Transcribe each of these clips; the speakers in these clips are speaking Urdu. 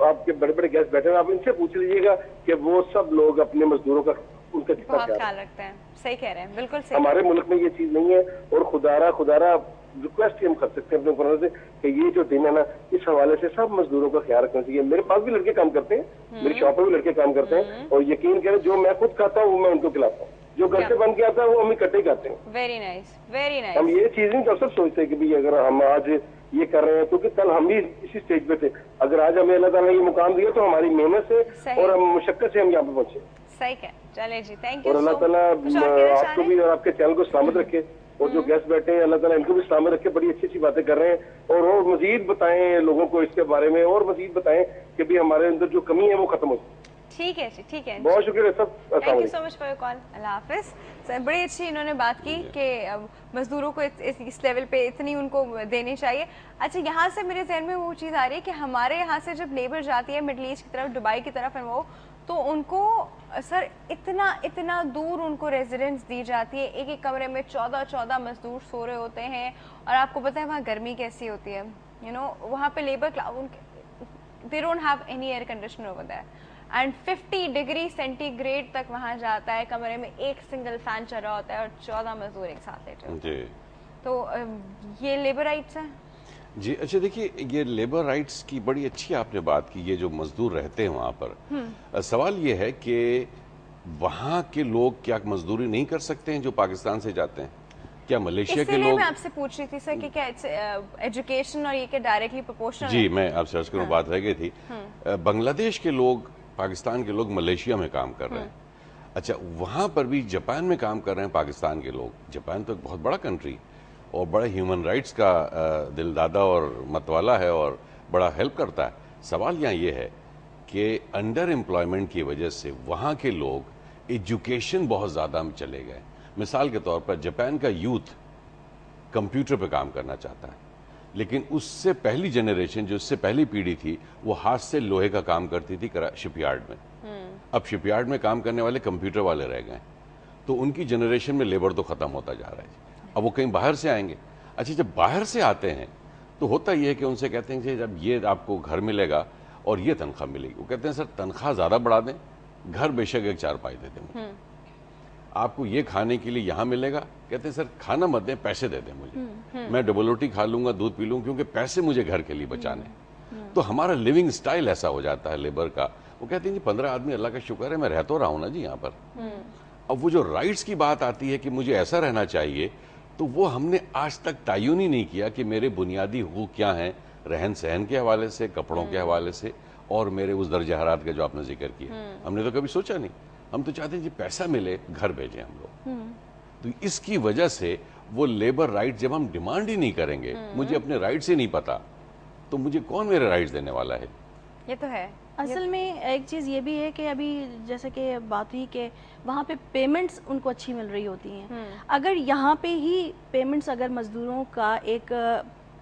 آپ کے بڑے بڑے گیسٹ بیٹھے ہیں, آپ ان سے پوچھ لیجیے گا کہ وہ سب لوگ اپنے مزدوروں کا ان کا کتنا بہت خیال رکھتے ہیں. صحیح کہہ رہے ہیں, بالکل صحیح. ہمارے ملک میں یہ چیز نہیں ہے. اور خدا ریکویسٹ ہم کر سکتے ہیں اپنے اوپر سے کہ یہ جو دن ہے نا, اس حوالے سے سب مزدوروں کا خیال رکھنا چاہیے. میرے پاس بھی لڑکے کام کرتے ہیں, میری شاپ پہ بھی لڑکے کام کرتے ہیں, اور یقین کریں جو میں خود کھاتا ہوں وہ میں ان کو کھلاتا ہوں, جو گھر سے بن کے آتا ہے وہ ہم اکٹھے ہی کھاتے ہیں. Very nice, very nice. ہم یہ چیز نہیں سب سوچتے کہ بھی اگر ہم آج یہ کر رہے ہیں کیونکہ کل ہم بھی اسی اسٹیج پہ تھے. اگر آج ہمیں اللہ تعالیٰ نے یہ مقام دیا تو ہماری محنت سے اور ہم مشقت سے ہم یہاں پہ پہنچے. صحیح ہے. چلے جی, تھینک یو. اور اللہ تعالیٰ آپ کو بھی اور آپ کے چینل کو سلامت رکھے, اور جو گیسٹ بیٹھے ہیں اللہ تعالیٰ ان کو بھی سلامت رکھے. بڑی اچھی اچھی باتیں کر رہے ہیں, اور مزید بتائیں لوگوں کو اس کے بارے میں, اور مزید بتائیں کہ بھی ہمارے اندر جو کمی ہے وہ ختم ہو جائے. ٹھیک ہے جی, ٹھیک ہے. بہت شکریہ سب. Thank you so much for your call. اللہ حافظ. بڑی اچھی انہوں نے بات کی کہ مزدوروں کو اس لیول پہ اتنی ان کو دینی چاہیے. اچھا, یہاں سے میرے ذہن میں وہ چیز آ رہی ہے کہ ہمارے یہاں سے جب لیبر جاتی ہے مڈل ایسٹ کی طرف, دبئی کی طرف, وہ تو ان کو سر اتنا دور ان کو ریزیڈنس دی جاتی ہے. ایک ایک کمرے میں 14 مزدور سو رہے ہوتے ہیں, اور آپ کو پتہ ہے وہاں گرمی کیسی ہوتی ہے. وہاں پہ labour they don't have any air conditioner over there, and 50 degree centigrade تک وہاں جاتا ہے. کمرے میں ایک سنگل فین چل رہا ہوتا ہے اور 14 مزدور ایک ساتھ لیٹے ہوتے ہیں. تو یہ لیبر رائٹس ہیں جی. اچھا دیکھیے, یہ لیبر رائٹس کی بڑی اچھی آپ نے بات کی. یہ جو مزدور رہتے ہیں وہاں پر, سوال یہ ہے کہ وہاں کے لوگ کیا مزدوری نہیں کر سکتے ہیں جو پاکستان سے جاتے ہیں؟ کیا ملیشیا کے لوگ؟ میں آپ سے پوچھ رہی تھی سر کہ کیا ایجوکیشن اور یہ کہ ڈائریکٹلی پروپورشنل. جی, میں آپ سے عرض کروں, بات رہ گئی تھی. بنگلہ دیش کے لوگ, پاکستان کے لوگ ملیشیا میں کام کر رہے ہیں. اچھا, وہاں پر بھی جاپان میں کام کر رہے ہیں پاکستان کے لوگ. جاپان تو ایک بہت بڑا کنٹری اور بڑا ہیومن رائٹس کا دل دادا اور متوالا ہے اور بڑا ہیلپ کرتا ہے. سوال یہاں یہ ہے کہ انڈر امپلائمنٹ کی وجہ سے وہاں کے لوگ ایجوکیشن بہت زیادہ میں چلے گئے. مثال کے طور پر جاپان کا یوتھ کمپیوٹر پہ کام کرنا چاہتا ہے, لیکن اس سے پہلی جنریشن, جو اس سے پہلی پیڑھی تھی, وہ ہاتھ سے لوہے کا کام کرتی تھی شپ یارڈ میں. اب شپ یارڈ میں کام کرنے والے کمپیوٹر والے رہ گئے, تو ان کی جنریشن میں لیبر تو ختم ہوتا جا رہا ہے. اب وہ کہیں باہر سے آئیں گے. اچھا, جب باہر سے آتے ہیں تو ہوتا یہ ہے کہ ان سے کہتے ہیں کہ جب یہ آپ کو گھر ملے گا اور یہ تنخواہ ملے گی. وہ کہتے ہیں سر تنخواہ زیادہ بڑھا دیں, گھر بے شک ایک 4 دے دیں. آپ کو یہ کھانے کے لیے یہاں ملے گا, کہتے ہیں سر کھانا مت دیں, پیسے دے دیں مجھے, میں ڈبل روٹی کھا لوں گا, دودھ پی لوں, کیونکہ پیسے مجھے گھر کے لیے بچانے. تو ہمارا لیونگ سٹائل ایسا ہو جاتا ہے لیبر کا. وہ کہتے ہیں جی 15 آدمی, اللہ کا شکر ہے میں رہ تو رہا ہوں نا جی یہاں پر. اب وہ جو رائٹس کی بات آتی ہے کہ مجھے ایسا رہنا چاہیے, تو وہ ہم نے آج تک تعین ہی نہیں کیا کہ میرے بنیادی حقوق کیا ہیں, رہن سہن کے حوالے سے, کپڑوں کے حوالے سے, اور میرے اس درجہ حرارت کا جو آپ نے ذکر کیا. ہم نے تو کبھی سوچا نہیں. ہم تو چاہتے ہیں جی پیسہ ملے, گھر بھیجیں ہم لوگ. تو اس کی وجہ سے وہ لیبر رائٹ جب ہم ڈیمانڈ ہی نہیں کریں گے, مجھے اپنے رائٹس ہی نہیں پتا, تو مجھے کون میرے رائٹس دینے والا ہے؟ یہ تو ہے. اصل میں ایک چیز یہ بھی ہے کہ ابھی جیسے کہ بات ہوئی کہ وہاں پہ پیمنٹس ان کو اچھی مل رہی ہوتی ہیں. اگر یہاں پہ ہی پیمنٹس اگر مزدوروں کا ایک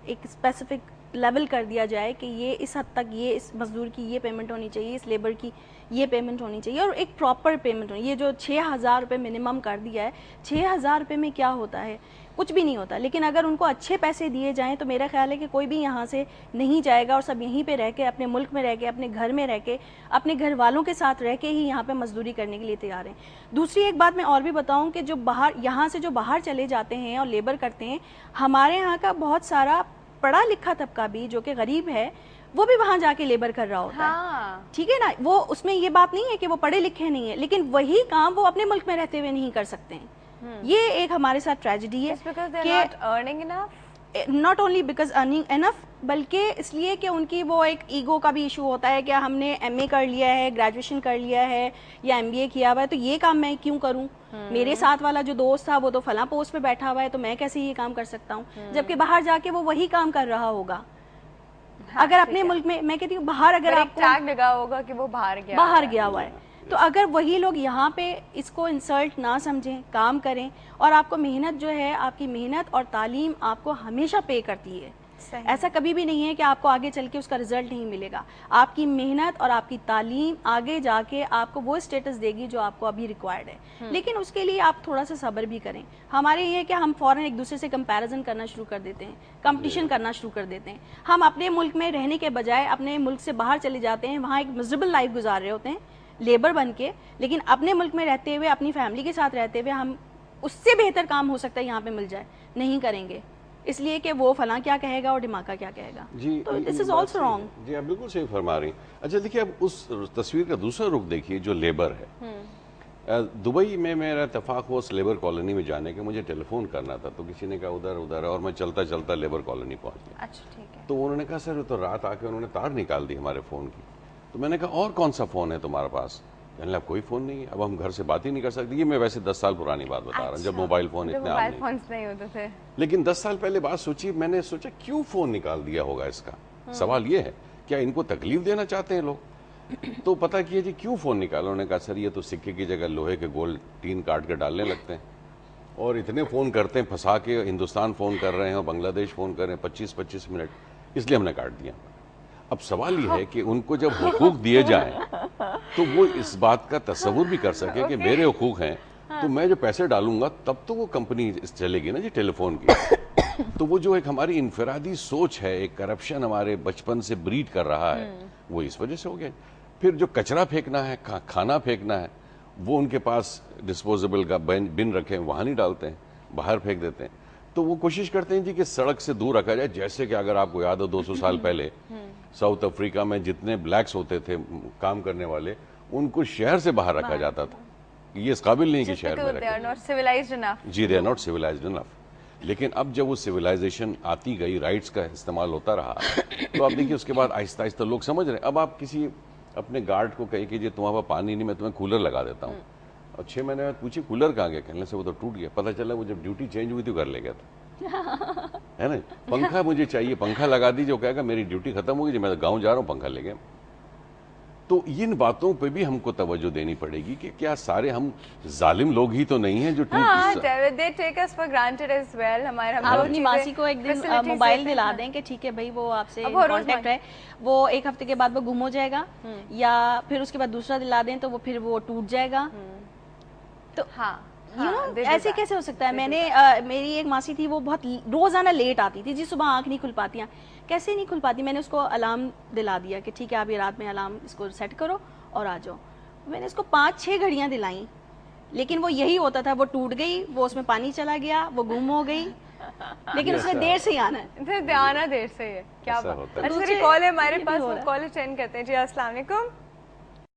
اسپیسیفک لیول کر دیا جائے کہ یہ اس حد تک یہ اس مزدور کی یہ پیمنٹ ہونی چاہیے, اس لیبر کی یہ پیمنٹ ہونی چاہیے, اور ایک پراپر پیمنٹ ہونی. یہ جو 6,000 روپے منیمم کر دیا ہے, 6,000 روپے میں کیا ہوتا ہے؟ کچھ بھی نہیں ہوتا. لیکن اگر ان کو اچھے پیسے دیے جائیں تو میرا خیال ہے کہ کوئی بھی یہاں سے نہیں جائے گا, اور سب یہیں پہ رہ کے, اپنے ملک میں رہ کے, اپنے گھر میں رہ کے, اپنے گھر والوں کے ساتھ رہ کے ہی یہاں پہ مزدوری کرنے کے لیے تیار ہیں. دوسری ایک بات میں اور بھی بتاؤں کہ جو باہر, یہاں سے جو باہر چلے جاتے ہیں اور لیبر کرتے ہیں, ہمارے یہاں کا بہت سارا پڑھا لکھا طبقہ بھی جو کہ غریب ہے, وہ بھی وہاں جا کے لیبر کر رہا ہوتا ہے. ٹھیک ہے نا, وہ اس میں یہ بات نہیں ہے کہ وہ پڑھے لکھے نہیں ہیں, لیکن وہی کام وہ اپنے ملک میں رہتے ہوئے نہیں کر سکتے ہیں. یہ ایک ہمارے ساتھ ٹریجڈی ہے کہ ناٹ اونلی بیکاز ارننگ انف, بلکہ اس لیے کہ ان کی وہ ایک ایگو کا بھی ایشو ہوتا ہے کہ ہم نے ایم اے کر لیا ہے, گریجویشن کر لیا ہے, یا ایم بی اے کیا ہوا ہے, تو یہ کام میں کیوں کروں؟ میرے ساتھ والا جو دوست تھا وہ تو فلاں پوسٹ پہ بیٹھا ہوا ہے, تو میں کیسے یہ کام کر سکتا ہوں, جبکہ باہر جا کے وہ وہی کام کر رہا ہوگا. اگر اپنے ملک میں کہتی ہوں باہر, اگر آپ کو ٹیگ لگا ہوگا کہ وہ باہر گیا ہوا ہے, تو اگر وہی لوگ یہاں پہ اس کو انسلٹ نہ سمجھیں, کام کریں, اور آپ کو محنت جو ہے, آپ کی محنت اور تعلیم آپ کو ہمیشہ پے کرتی ہے. ایسا کبھی بھی نہیں ہے کہ آپ کو آگے چل کے اس کا رزلٹ نہیں ملے گا. آپ کی محنت اور آپ کی تعلیم آگے جا کے آپ کو وہ اسٹیٹس دے گی جو آپ کو ابھی ریکوائرڈ ہے, لیکن اس کے لیے آپ تھوڑا سا صبر بھی کریں. ہمارے یہ ہے کہ ہم فوراً ایک دوسرے سے کمپیریزن کرنا شروع کر دیتے ہیں, کمپٹیشن کرنا شروع کر دیتے ہیں. ہم اپنے ملک میں رہنے کے بجائے اپنے ملک سے باہر چلے جاتے ہیں, وہاں ایک مزریبل لائف گزار رہے ہوتے ہیں لیبر بن کے, لیکن اپنے ملک میں رہتے ہوئے اپنی فیملی کے ساتھ رہتے ہوئے ہم اس سے بہتر کام ہو سکتا ہے یہاں پہ مل جائے, نہیں کریں گے, اس لیے کہ وہ فلاں کیا کہے گا اور ڈھماکہ کیا کہے گا. جی تو دس از آلسو رانگ. جی آپ بالکل صحیح فرما رہی ہیں. اچھا دیکھیے, اب اس تصویر کا دوسرا رخ دیکھیے جو لیبر ہے. دبئی میں میرا اتفاق ہوا اس لیبر کالونی میں جانے کے, مجھے ٹیلی فون کرنا تھا تو کسی نے کہا ادھر ادھر, اور میں چلتا چلتا لیبر کالونی پہنچ گیا. اچھا ٹھیک ہے. تو انہوں نے کہا سر تو رات آ کے انہوں نے تار نکال دی ہمارے فون کی. تو میں نے کہا اور کون سا فون ہے تمہارے پاس؟ کہنے لگا کوئی فون نہیں ہے, اب ہم گھر سے بات ہی نہیں کر سکتے. یہ میں ویسے 10 سال پرانی بات بتا رہا ہوں, جب موبائل فون اتنے عام نہیں ہوتے تھے. لیکن 10 سال پہلے بات سوچی, میں نے سوچا کیوں فون نکال دیا ہوگا اس کا. سوال یہ ہے کیا ان کو تکلیف دینا چاہتے ہیں لوگ؟ تو پتہ کیا جی کیوں فون نکالا. انہوں نے کہا سر یہ تو سکے کی جگہ لوہے کے گول ٹین کاٹ کے ڈالنے لگتے ہیں, اور اتنے فون کرتے ہیں پھنسا کے, ہندوستان فون کر رہے ہیں اور بنگلہ دیش فون کر رہے ہیں 25-25 منٹ, اس لیے ہم نے کاٹ دیا. اب سوال یہ ہے کہ ان کو جب حقوق دیے جائیں تو وہ اس بات کا تصور بھی کر سکے کہ میرے حقوق ہیں, تو میں جو پیسے ڈالوں گا تب تو وہ کمپنی چلے گی نا جی ٹیلی فون کی. تو وہ جو ایک ہماری انفرادی سوچ ہے, ایک کرپشن ہمارے بچپن سے بریڈ کر رہا ہے, وہ اس وجہ سے ہو گیا. پھر جو کچرا پھینکنا ہے, کھانا پھینکنا ہے, وہ ان کے پاس ڈسپوزیبل کا بن رکھے ہیں, وہاں نہیں ڈالتے ہیں, باہر پھینک دیتے ہیں. تو وہ کوشش کرتے ہیں جی کہ سڑک سے دور رکھا جائے. جیسے کہ اگر آپ کو یاد ہو 200 سال پہلے ساؤتھ افریقہ میں جتنے بلیکس ہوتے تھے کام کرنے والے, ان کو شہر سے باہر رکھا جاتا تھا. یہ اس قابل نہیں کہ شہر میں رکھا جی, دے آر ناٹ سویلائزڈ انف. لیکن اب جب وہ سویلائزیشن آتی گئی, رائٹس کا استعمال ہوتا رہا, تو آپ دیکھیے اس کے بعد آہستہ آہستہ لوگ سمجھ رہے ہیں. اب آپ کسی اپنے گارڈ کو کہے کہ جی تمہارے پاس پانی نہیں, میں تمہیں کولر لگا دیتا ہوں, اور 6 مہینے بعد پوچھے کولر کہاں گیا, کہنے سے وہ تو ٹوٹ گیا. پتہ چلا وہ جب ڈیوٹی چینج ہوئی تھی گھر لے گیا تھا, ہے نا. پنکھا مجھے چاہیے, پنکھا لگا دیجیے, وہ کہے گا میری ڈیوٹی ختم ہوگی جی, میں گاؤں جا رہا ہوں, پنکھا لے گیا. تو ان باتوں پہ بھی ہم کو توجہ دینی پڑے گی کہ کیا سارے ہم ظالم لوگ ہی تو نہیں ہیں جو آپ اپنی ماسی کو ایک دن موبائل دلا دیں کہ ٹھیک ہے بھائی وہ آپ سے کانٹیکٹ ہے, وہ 1 ہفتے کے بعد وہ گم ہو جائے گا, یا پھر اس کے بعد دوسرا دلا دیں تو وہ پھر وہ ٹوٹ جائے گا. تو ایسے کیسے ہو سکتا ہے؟ میں نے میری ایک ماسی تھی, وہ بہت روزانہ لیٹ آتی تھی جی, صبح آنکھ نہیں کھل پاتی. کیسے نہیں کھل پاتی؟ میں نے اس کو الارم دلا دیا کہ ٹھیک ہے آپ یہ رات میں الارم اس کو سیٹ کرو اور آ جاؤ. میں نے اس کو 5-6 گھڑیاں دلائیں, لیکن وہ یہی ہوتا تھا, وہ ٹوٹ گئی, وہ اس میں پانی چلا گیا, وہ گم ہو گئی, لیکن اس نے دیر سے ہی آنا ہے. دیر سے ہے. کیا بات. اچھا کال ہے ہمارے پاس, وہ کال اٹینڈ کرتے ہیں. جی السلام علیکم.